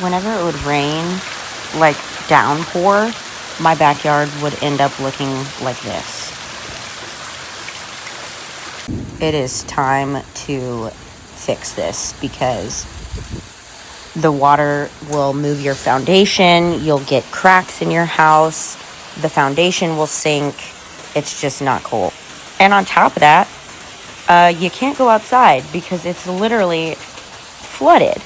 whenever it would rain, like downpour, my backyard would end up looking like this. It is time to fix this because the water will move your foundation. You'll get cracks in your house. The foundation will sink. It's just not cool. And on top of that, you can't go outside because it's literally flooded.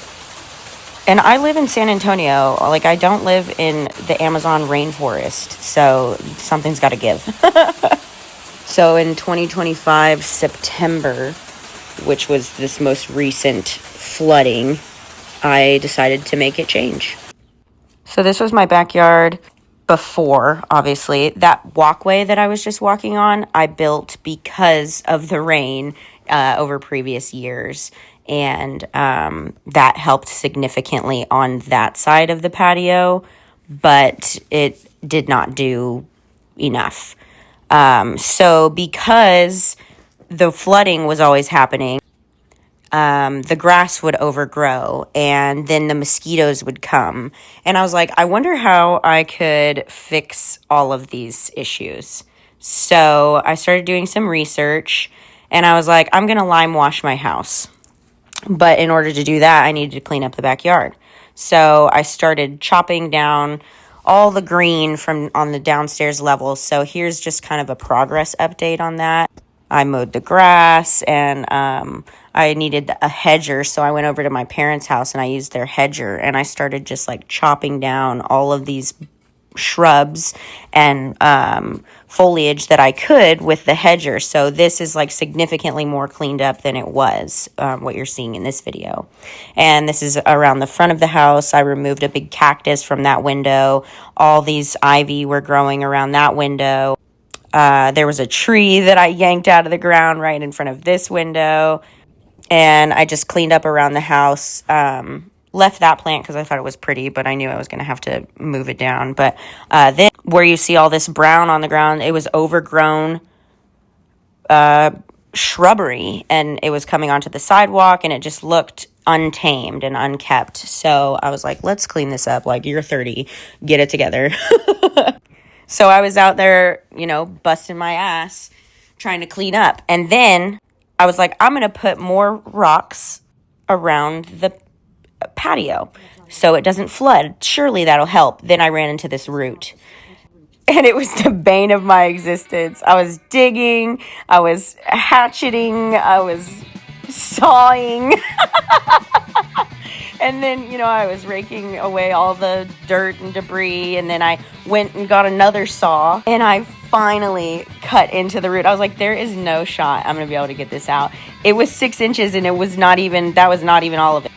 And I live in San Antonio. Like, I don't live in the Amazon rainforest. So something's got to give. So in 2025, September, which was this most recent flooding, I decided to make it change. So this was my backyard before, obviously. That walkway that I was just walking on, I built because of the rain over previous years. And that helped significantly on that side of the patio, but it did not do enough. So because the flooding was always happening, the grass would overgrow and then the mosquitoes would come. And I was like, I wonder how I could fix all of these issues. So I started doing some research and I was like, I'm going to lime wash my house. But in order to do that, I needed to clean up the backyard. So I started chopping down all the green from on the downstairs level. So here's just kind of a progress update on that. I mowed the grass and I needed a hedger. So I went over to my parents' house and I used their hedger. And I started just like chopping down all of these shrubs and foliage that I could with the hedger. So this is like significantly more cleaned up than it was, what you're seeing in this video. And this is around the front of the house. I removed a big cactus from that window. All these ivy were growing around that window. There was a tree that I yanked out of the ground right in front of this window. And I just cleaned up around the house. Left that plant because I thought it was pretty, but I knew I was going to have to move it down. But then where you see all this brown on the ground, it was overgrown shrubbery, and it was coming onto the sidewalk, and it just looked untamed and unkept. So I was like, let's clean this up. Like, you're 30, get it together. So I was out there, busting my ass trying to clean up. And then I was like, I'm going to put more rocks around the patio so it doesn't flood. Surely that'll help. Then I ran into this root. And it was the bane of my existence. I was digging, I was hatcheting, I was sawing. And then, I was raking away all the dirt and debris. And then I went and got another saw. And I finally cut into the root. I was like, there is no shot I'm going to be able to get this out. It was 6 inches and that was not even all of it.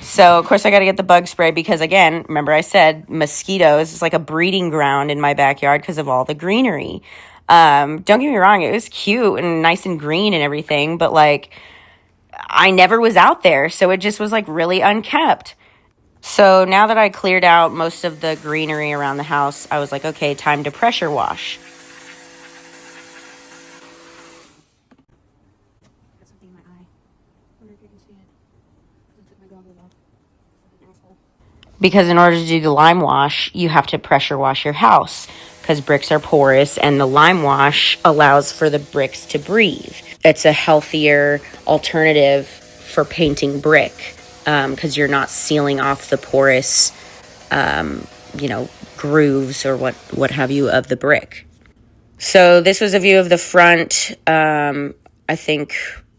So, of course, I got to get the bug spray because, again, remember I said mosquitoes. It's like a breeding ground in my backyard because of all the greenery. Don't get me wrong. It was cute and nice and green and everything. But, I never was out there. So it just was, really unkept. So now that I cleared out most of the greenery around the house, I was like, okay, time to pressure wash. Because in order to do the lime wash, you have to pressure wash your house because bricks are porous and the lime wash allows for the bricks to breathe. It's a healthier alternative for painting brick because you're not sealing off the porous, grooves or what have you of the brick. So this was a view of the front, I think,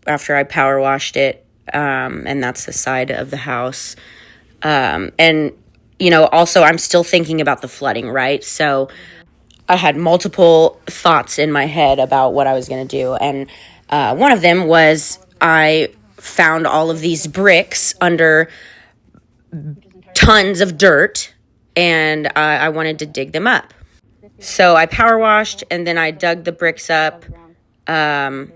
after I power washed it, and that's the side of the house. And, also I'm still thinking about the flooding, right? So I had multiple thoughts in my head about what I was going to do. And one of them was I found all of these bricks under tons of dirt and I wanted to dig them up. So I power washed and then I dug the bricks up. And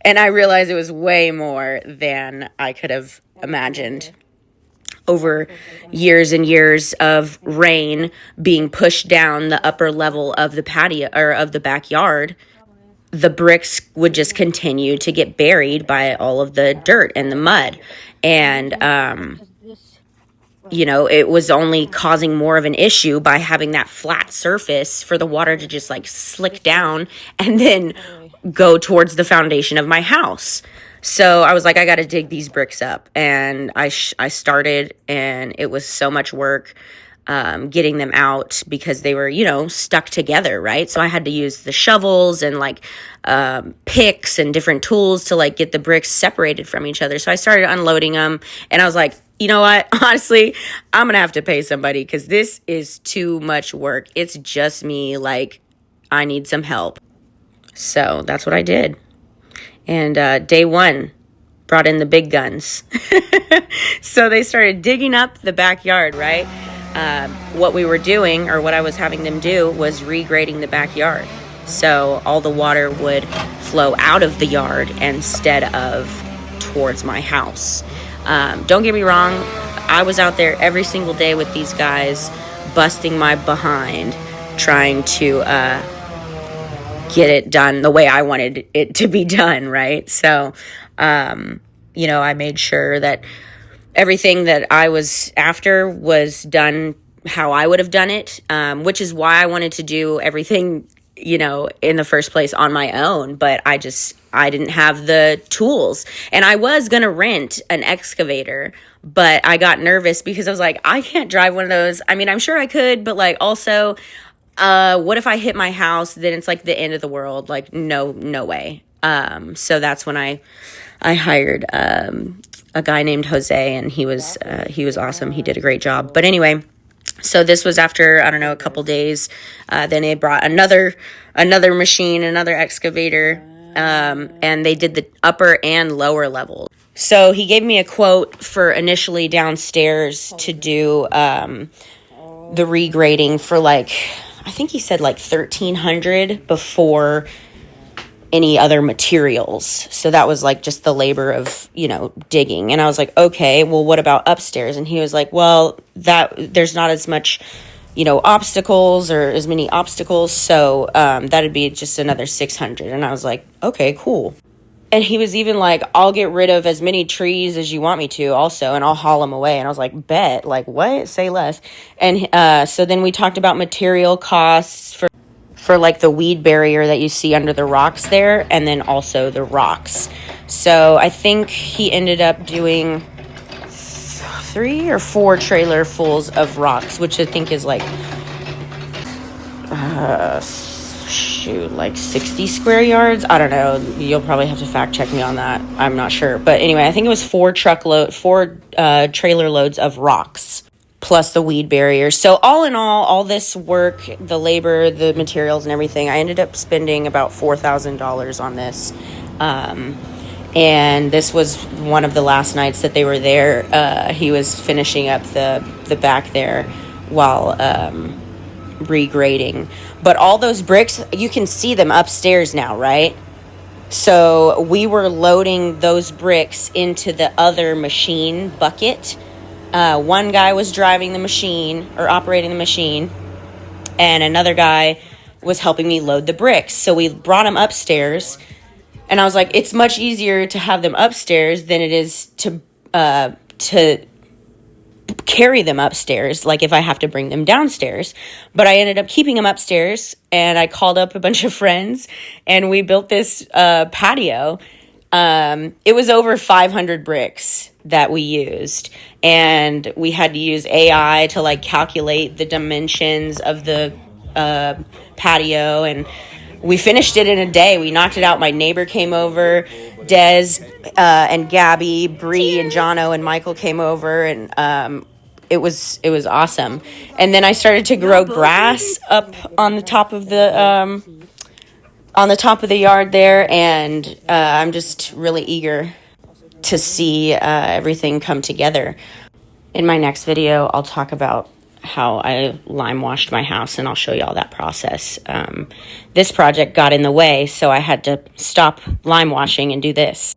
I realized it was way more than I could have imagined. Over years and years of rain being pushed down the upper level of the patio or of the backyard, the bricks would just continue to get buried by all of the dirt and the mud. And it was only causing more of an issue by having that flat surface for the water to just like slick down and then go towards the foundation of my house. So I was like, I got to dig these bricks up. And I started, and it was so much work getting them out because they were, stuck together, right? So I had to use the shovels and like picks and different tools to like get the bricks separated from each other. So I started unloading them, and I was like, you know what? Honestly, I'm going to have to pay somebody because this is too much work. It's just me. Like, I need some help. So that's what I did. And day one, brought in the big guns. So they started digging up the backyard, right? What we were doing, or what I was having them do, was regrading the backyard. So all the water would flow out of the yard instead of towards my house. Don't get me wrong, I was out there every single day with these guys, busting my behind, trying to get it done the way I wanted it to be done, right? So, I made sure that everything that I was after was done how I would have done it, which is why I wanted to do everything, in the first place on my own. But I didn't have the tools. And I was going to rent an excavator, but I got nervous because I was like, I can't drive one of those. I mean, I'm sure I could, but like also, what if I hit my house? Then it's like the end of the world. Like, no way. So that's when I hired a guy named Jose, and he was awesome. He did a great job. But anyway, so this was after, I don't know, a couple days. Then they brought another machine, another excavator, and they did the upper and lower level. So he gave me a quote for initially downstairs to do the regrading for like, I think he said like $1,300 before any other materials. So that was like just the labor of, digging. And I was like, okay, well, what about upstairs? And he was like, well, there's not as much, obstacles or as many obstacles. So that'd be just another $600. And I was like, okay, cool. And he was even like, I'll get rid of as many trees as you want me to also, and I'll haul them away. And I was like, bet, like what? Say less. And so then we talked about material costs for like the weed barrier that you see under the rocks there, and then also the rocks. So I think he ended up doing 3 or 4 trailer fulls of rocks, which I think is like, like 60 square yards. I don't know. You'll probably have to fact check me on that. I'm not sure. But anyway, I think it was 4 trailer loads of rocks, plus the weed barrier. So all in all this work, the labor, the materials and everything, I ended up spending about $4,000 on this. And this was one of the last nights that they were there. He was finishing up the back there while regrading. But all those bricks, you can see them upstairs now, right? So we were loading those bricks into the other machine bucket. One guy was driving the machine or operating the machine, and another guy was helping me load the bricks. So we brought them upstairs, and I was like, it's much easier to have them upstairs than it is to carry them upstairs, like if I have to bring them downstairs. But I ended up keeping them upstairs, and I called up a bunch of friends, and we built this patio. It was over 500 bricks that we used, and we had to use AI to like calculate the dimensions of the patio, and we finished it in a day. We knocked it out. My neighbor came over, Des and Gabby, Bree and Jono and Michael came over, and it was awesome. And then I started to grow grass up on the top of the yard there, and I'm just really eager to see everything come together. In my next video, I'll talk about how I lime washed my house, and I'll show you all that process. This project got in the way, so I had to stop lime washing and do this.